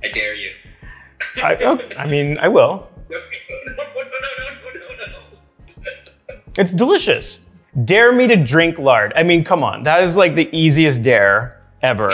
I dare you. I mean, I will. No. It's delicious. Dare me to drink lard. I mean, come on. That is like the easiest dare ever.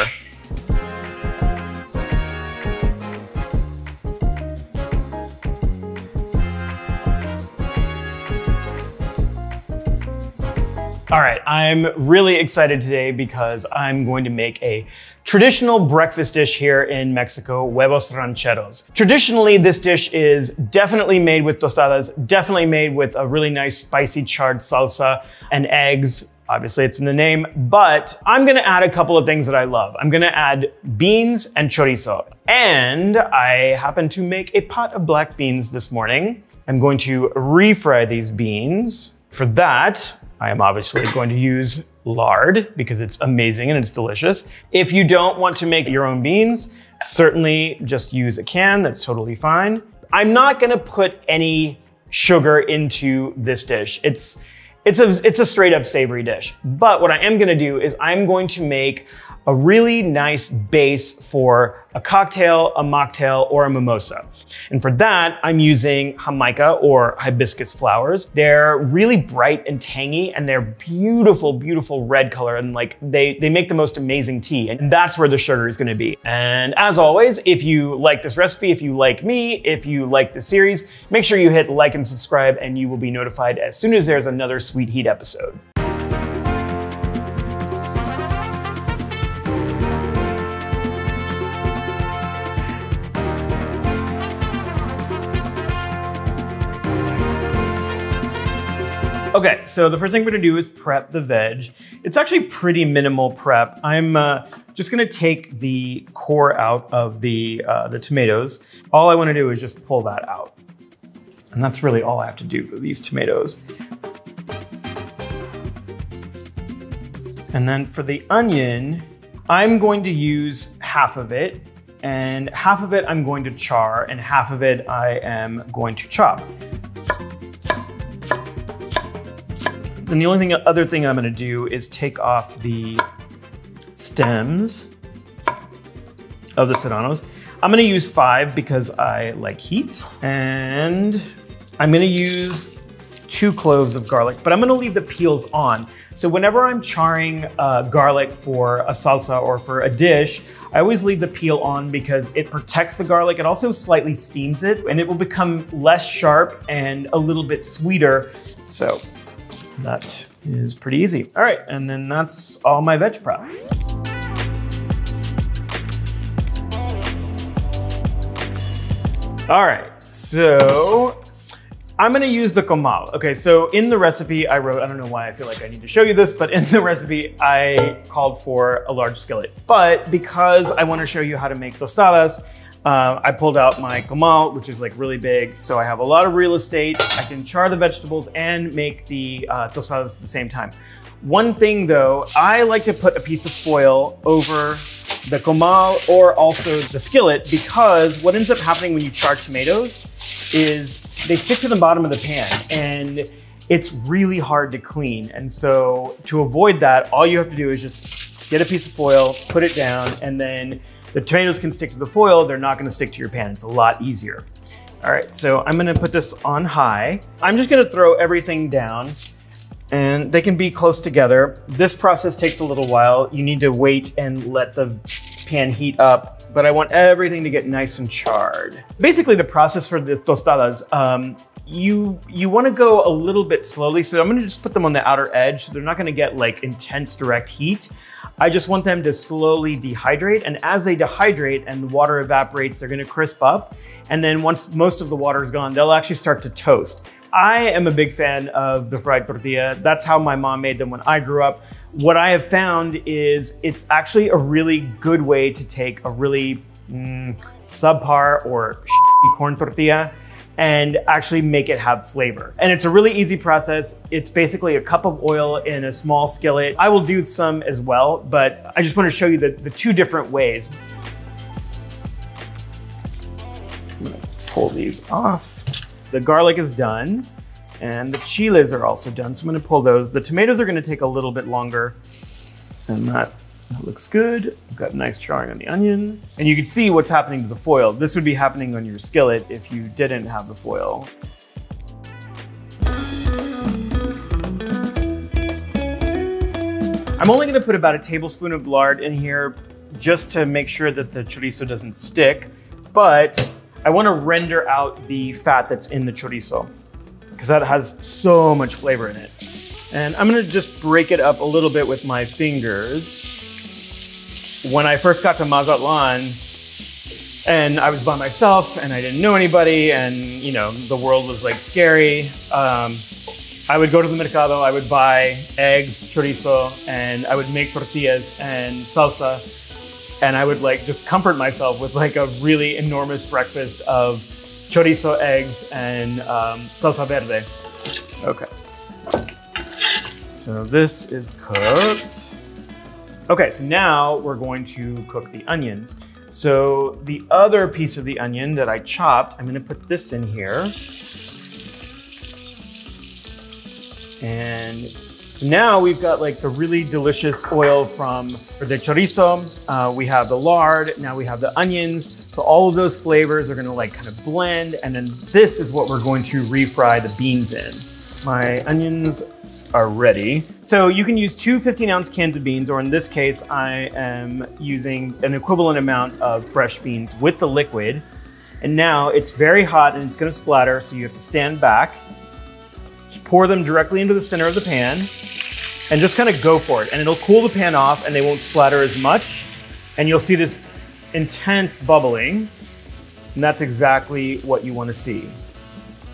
All right, I'm really excited today because I'm going to make a traditional breakfast dish here in Mexico, Huevos Rancheros. Traditionally, this dish is definitely made with tostadas, definitely made with a really nice spicy charred salsa and eggs. Obviously, it's in the name, but I'm gonna add a couple of things that I love. I'm gonna add beans and chorizo. And I happen to make a pot of black beans this morning. I'm going to refry these beans. For that, I am obviously going to use lard because it's amazing and it's delicious. If you don't want to make your own beans, certainly just use a can, that's totally fine. I'm not gonna put any sugar into this dish. It's a straight up savory dish. But what I am gonna do is I'm going to make a really nice base for a cocktail, a mocktail, or a mimosa. And for that, I'm using Jamaica or hibiscus flowers. They're really bright and tangy, and they're beautiful, beautiful red color, and like they make the most amazing tea, and that's where the sugar is gonna be. And as always, if you like this recipe, if you like me, if you like the series, make sure you hit like and subscribe, and you will be notified as soon as there's another Sweet Heat episode. Okay, so the first thing we're gonna do is prep the veg. It's actually pretty minimal prep. I'm just gonna take the core out of the tomatoes. All I wanna do is just pull that out. And that's really all I have to do with these tomatoes. And then for the onion, I'm going to use half of it, and half of it I'm going to char, and half of it I am going to chop. And the only other thing I'm gonna do is take off the stems of the serranos. I'm gonna use 5 because I like heat. And I'm gonna use 2 cloves of garlic, but I'm gonna leave the peels on. So whenever I'm charring garlic for a salsa or for a dish, I always leave the peel on because it protects the garlic. It also slightly steams it, and it will become less sharp and a little bit sweeter. So that is pretty easy. All right, and then that's all my veg prep. All right, so I'm gonna use the comal. Okay, so in the recipe I wrote, I don't know why I feel like I need to show you this, but in the recipe I called for a large skillet. But because I wanna show you how to make tostadas, I pulled out my comal, which is like really big, so I have a lot of real estate. I can char the vegetables and make the tostadas at the same time. One thing though, I like to put a piece of foil over the comal or also the skillet, because what ends up happening when you char tomatoes is they stick to the bottom of the pan, and it's really hard to clean. And so to avoid that, all you have to do is just get a piece of foil, put it down, and then the tomatoes can stick to the foil, they're not gonna stick to your pan. It's a lot easier. All right, so I'm gonna put this on high. I'm just gonna throw everything down, and they can be close together. This process takes a little while. You need to wait and let the pan heat up, but I want everything to get nice and charred. Basically, the process for the tostadas, you wanna go a little bit slowly, so I'm gonna just put them on the outer edge, so they're not gonna get like intense direct heat. I just want them to slowly dehydrate, and as they dehydrate and the water evaporates, they're gonna crisp up. And then once most of the water is gone, they'll actually start to toast. I am a big fan of the fried tortilla. That's how my mom made them when I grew up. What I have found is it's actually a really good way to take a really subpar or shitty corn tortilla and actually make it have flavor. And it's a really easy process. It's basically a cup of oil in a small skillet. I will do some as well, but I just want to show you the 2 different ways. I'm gonna pull these off. The garlic is done, and the chiles are also done, so I'm gonna pull those. The tomatoes are gonna take a little bit longer, and that That looks good. We've got nice charring on the onion. And you can see what's happening to the foil. This would be happening on your skillet if you didn't have the foil. I'm only gonna put about a tablespoon of lard in here just to make sure that the chorizo doesn't stick, but I wanna render out the fat that's in the chorizo because that has so much flavor in it. And I'm gonna just break it up a little bit with my fingers. When I first got to Mazatlan and I was by myself and I didn't know anybody and you know the world was like scary, I would go to the mercado, I would buy eggs, chorizo, and I would make tortillas and salsa. And I would like just comfort myself with like a really enormous breakfast of chorizo, eggs, and salsa verde. Okay. So this is cooked. Okay, so now we're going to cook the onions. So the other piece of the onion that I chopped, I'm gonna put this in here. And now we've got like the really delicious oil for the chorizo. We have the lard, now we have the onions. So all of those flavors are gonna like kind of blend. And then this is what we're going to refry the beans in. My onions are ready. So you can use two 15-ounce cans of beans, or in this case, I am using an equivalent amount of fresh beans with the liquid. And now it's very hot and it's gonna splatter, so you have to stand back. Just pour them directly into the center of the pan and just kind of go for it. And it'll cool the pan off and they won't splatter as much. And you'll see this intense bubbling. And that's exactly what you wanna see.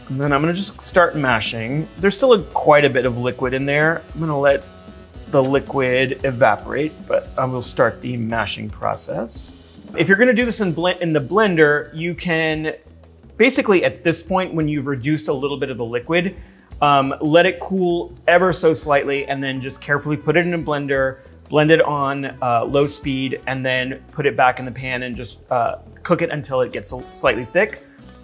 And then I'm gonna just start mashing. There's still quite a bit of liquid in there. I'm gonna let the liquid evaporate, but I will start the mashing process. If you're gonna do this in the blender, you can basically at this point, when you've reduced a little bit of the liquid, let it cool ever so slightly and then just carefully put it in a blender, blend it on low speed, and then put it back in the pan and just cook it until it gets slightly thick.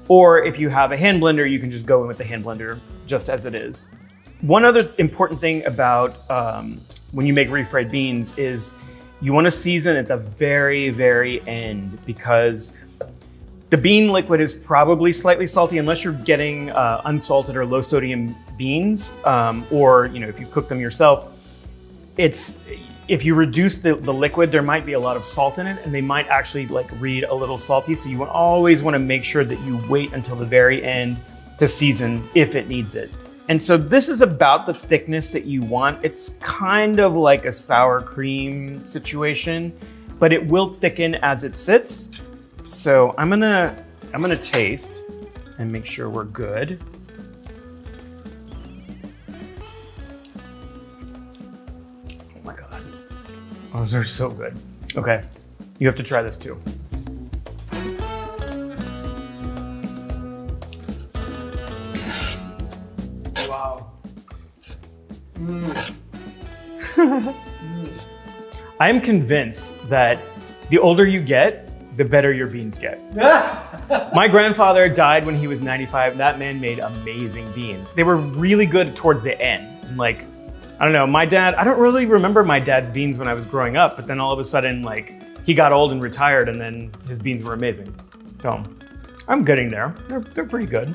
Or if you have a hand blender, you can just go in with the hand blender just as it is. One other important thing about when you make refried beans is you want to season at the very, very end, because the bean liquid is probably slightly salty unless you're getting unsalted or low sodium beans, or if you cook them yourself. If you reduce the liquid, there might be a lot of salt in it and they might actually like read a little salty. So you always want to make sure that you wait until the very end to season if it needs it. And so this is about the thickness that you want. It's kind of like a sour cream situation, but it will thicken as it sits. So I'm gonna taste and make sure we're good. Oh, they're so good. Okay, you have to try this too. Wow. I am convinced that the older you get, the better your beans get. My grandfather died when he was 95. That man made amazing beans. They were really good towards the end. Like, I don't know, my dad, I don't really remember my dad's beans when I was growing up, but then all of a sudden, like, he got old and retired and then his beans were amazing. So I'm getting there. They're pretty good.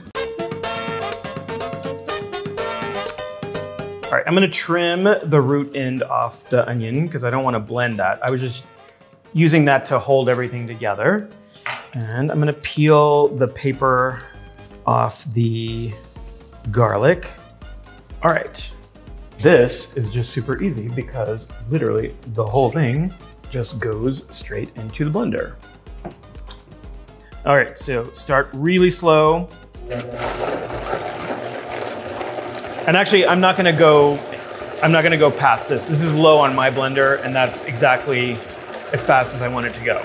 All right, I'm gonna trim the root end off the onion because I don't wanna blend that. I was just using that to hold everything together. And I'm gonna peel the paper off the garlic. All right. This is just super easy because literally the whole thing just goes straight into the blender. All right, so start really slow. And actually, I'm not gonna go past this. This is low on my blender, and that's exactly as fast as I want it to go.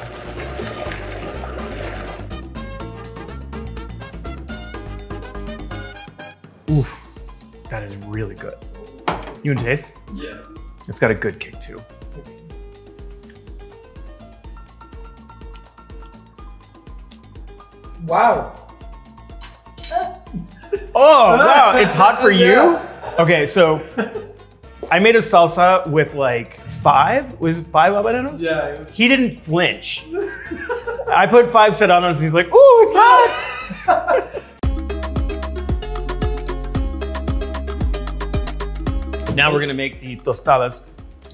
Oof, that is really good. You want to taste? Yeah. It's got a good kick too. Wow. Oh, wow, it's hot for you? Okay, so I made a salsa with like 5? Was it 5 habaneros? Yeah. He didn't flinch. I put 5 serranos and he's like, ooh, it's hot. Now we're gonna make the tostadas.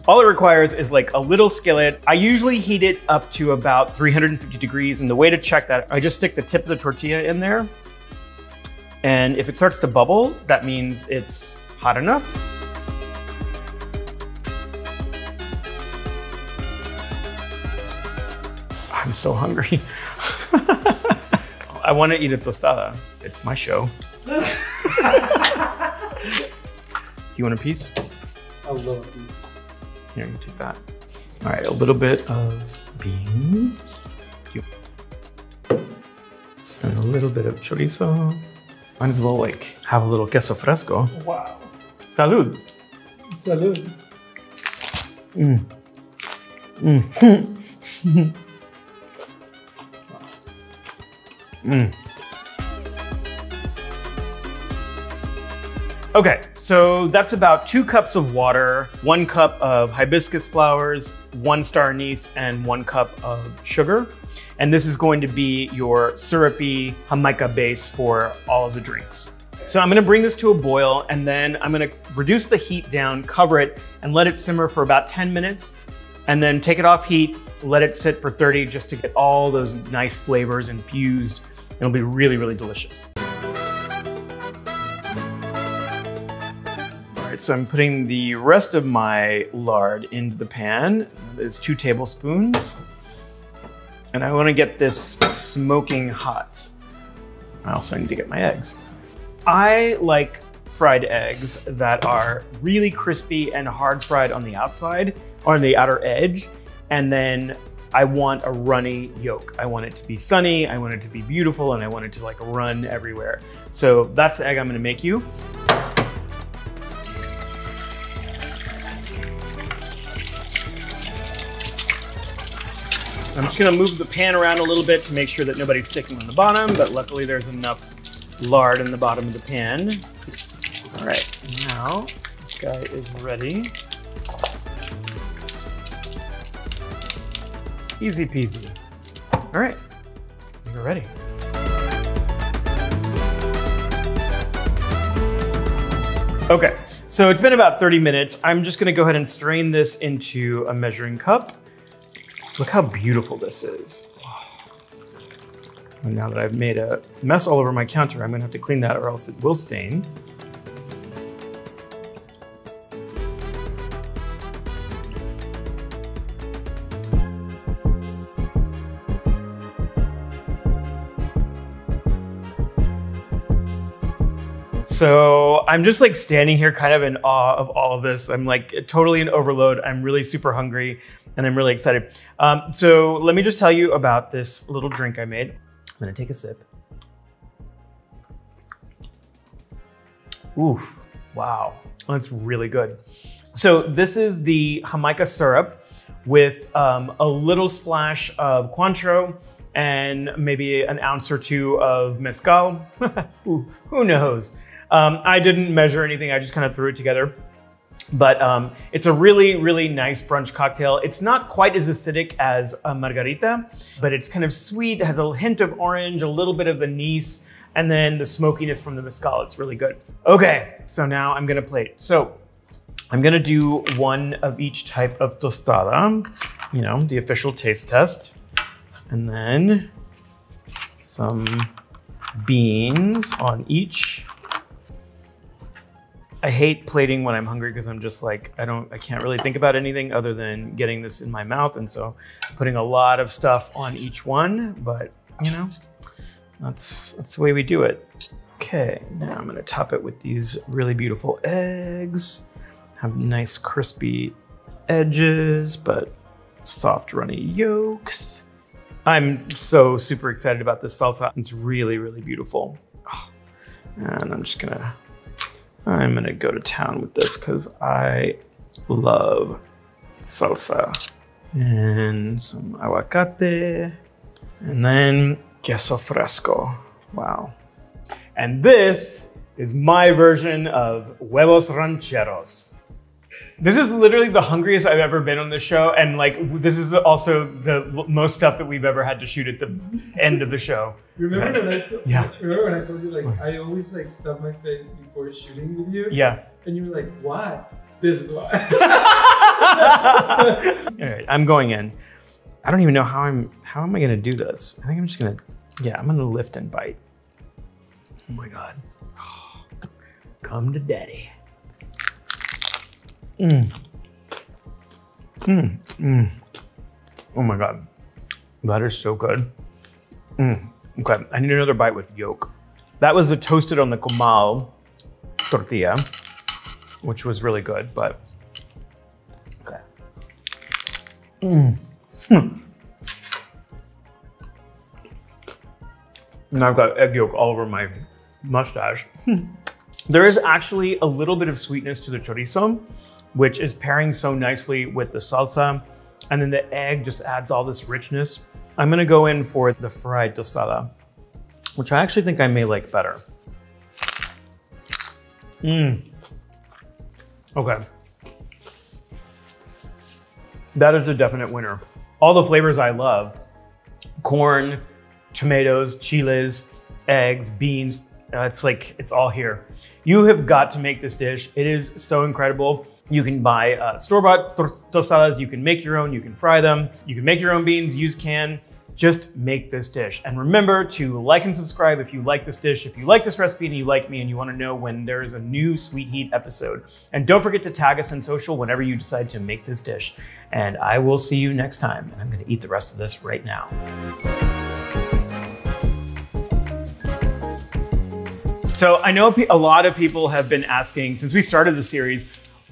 All it requires is like a little skillet. I usually heat it up to about 350 degrees, and the way to check that, I just stick the tip of the tortilla in there. And if it starts to bubble, that means it's hot enough. I'm so hungry. I want to eat a tostada. It's my show. Do you want a piece? I love a piece. Here, you can take that. All right, a little bit of beans. And a little bit of chorizo. Might as well like have a little queso fresco. Wow. Salud. Salud. Okay, so that's about 2 cups of water, 1 cup of hibiscus flowers, 1 star anise, and 1 cup of sugar. And this is going to be your syrupy Jamaica base for all of the drinks. So I'm gonna bring this to a boil, and then I'm gonna reduce the heat down, cover it, and let it simmer for about 10 minutes. And then take it off heat, let it sit for 30 just to get all those nice flavors infused. It'll be really, really delicious. All right, so I'm putting the rest of my lard into the pan. It's 2 tablespoons. And I wanna get this smoking hot. I also need to get my eggs. I like fried eggs that are really crispy and hard fried on the outside, or on the outer edge, and then I want a runny yolk. I want it to be sunny, I want it to be beautiful, and I want it to like run everywhere. So that's the egg I'm gonna make you. I'm just gonna move the pan around a little bit to make sure that nobody's sticking on the bottom, but luckily there's enough lard in the bottom of the pan. All right, now this guy is ready. Easy peasy. All right, you're ready. Okay, so it's been about 30 minutes. I'm just gonna go ahead and strain this into a measuring cup. Look how beautiful this is. And now that I've made a mess all over my counter, I'm gonna have to clean that or else it will stain. So I'm just like standing here kind of in awe of all of this. I'm like totally in overload. I'm really super hungry and I'm really excited. So let me just tell you about this little drink I made. I'm gonna take a sip. Oof, wow, that's really good. So this is the Jamaica syrup with a little splash of Cointreau and maybe an ounce or 2 of mezcal. Ooh, who knows? I didn't measure anything, I just kind of threw it together. But it's a really, really nice brunch cocktail. It's not quite as acidic as a margarita, but it's kind of sweet, has a hint of orange, a little bit of anise, and then the smokiness from the mezcal. It's really good. Okay, so now I'm gonna plate. So I'm gonna do 1 of each type of tostada, you know, the official taste test. And then some beans on each. I hate plating when I'm hungry because I'm just like, I can't really think about anything other than getting this in my mouth. And so putting a lot of stuff on each one, but you know, that's the way we do it. Okay, now I'm gonna top it with these really beautiful eggs. Have nice crispy edges, but soft runny yolks. I'm so super excited about this salsa. It's really, really beautiful. Oh, and I'm gonna go to town with this because I love salsa. And some aguacate, and then queso fresco. Wow. And this is my version of Huevos Rancheros. This is literally the hungriest I've ever been on this show. And like, this is also the most stuff that we've ever had to shoot at the end of the show. Remember when I told you, like, I always like stuff my face before shooting with you? Yeah. And you were like, why? This is why. All right, I'm going in. I don't even know how am I gonna do this? I think I'm just gonna, I'm gonna lift and bite. Oh my God. Oh, come to daddy. Oh my God. That is so good. Okay, I need another bite with yolk. That was the toasted on the comal tortilla, which was really good, but okay. Now I've got egg yolk all over my mustache. There is actually a little bit of sweetness to the chorizo, which is pairing so nicely with the salsa. And then the egg just adds all this richness. I'm gonna go in for the fried tostada, which I actually think I may like better. Okay. That is a definite winner. All the flavors I love: corn, tomatoes, chiles, eggs, beans. It's all here. You have got to make this dish. It is so incredible. You can buy store-bought tostadas. You can make your own. You can fry them. You can make your own beans, use can. Just make this dish. And remember to like and subscribe if you like this dish, if you like this recipe and you like me and you want to know when there is a new Sweet Heat episode. And don't forget to tag us in social whenever you decide to make this dish. And I will see you next time. And I'm going to eat the rest of this right now. So I know a lot of people have been asking, since we started the series,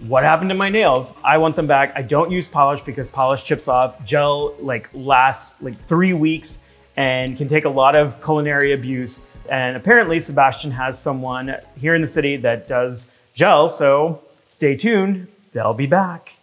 what happened to my nails? I want them back. I don't use polish because polish chips off. Gel lasts 3 weeks and can take a lot of culinary abuse. And apparently Sebastian has someone here in the city that does gel, so stay tuned, they'll be back.